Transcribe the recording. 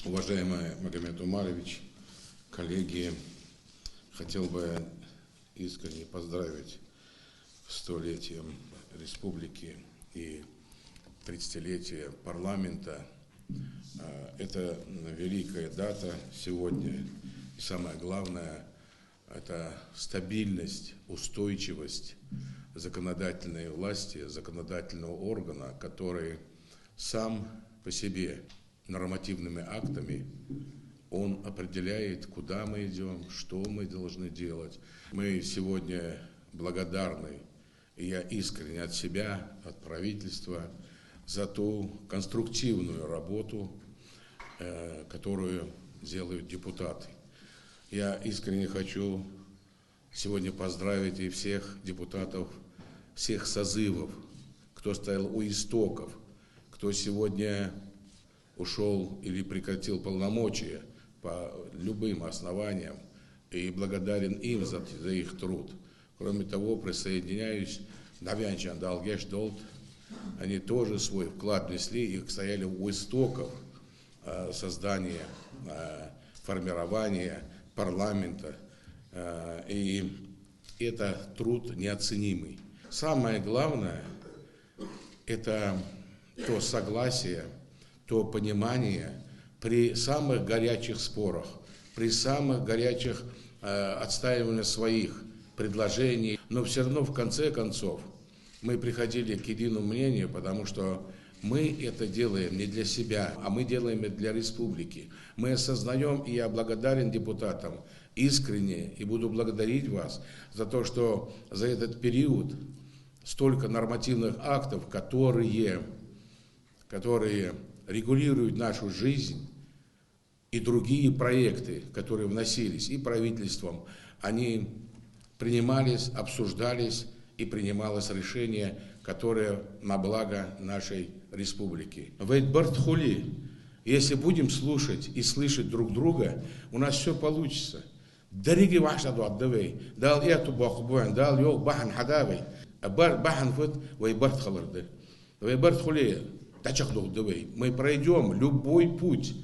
Уважаемый Магомед Умарович, коллеги, хотел бы искренне поздравить с 100-летием республики и 30-летие парламента. Это великая дата сегодня. И самое главное – это стабильность, устойчивость законодательной власти, законодательного органа, который сам по себе нормативными актами он определяет, куда мы идем, что мы должны делать. Мы сегодня благодарны, и я искренне от себя, от правительства, за ту конструктивную работу, которую делают депутаты. Я искренне хочу сегодня поздравить и всех депутатов, всех созывов, кто стоял у истоков, кто сегодня ушел или прекратил полномочия по любым основаниям, и благодарен им за их труд. Кроме того, присоединяюсь, Навянчан Далгеш Долт, они тоже свой вклад внесли и стояли у истоков создания, формирования парламента, и это труд неоценимый. Самое главное – это то согласие, то понимание при самых горячих спорах, при самых горячих отстаиваниях своих предложений, но все равно в конце концов мы приходили к единому мнению, потому что мы это делаем не для себя, а мы делаем это для республики. Мы осознаем, и я благодарен депутатам искренне, и буду благодарить вас за то, что за этот период столько нормативных актов, которые регулируют нашу жизнь, и другие проекты, которые вносились и правительством, они принимались, обсуждались, и принималось решение, которое на благо нашей республики. Хули, если будем слушать и слышать друг друга, у нас все получится. Дариги ваша отдавай, дал эту бахбуан, дал йог бахан хадавай, бахан фут вайбарт халарды, вайбарт хули. Мы пройдем любой путь,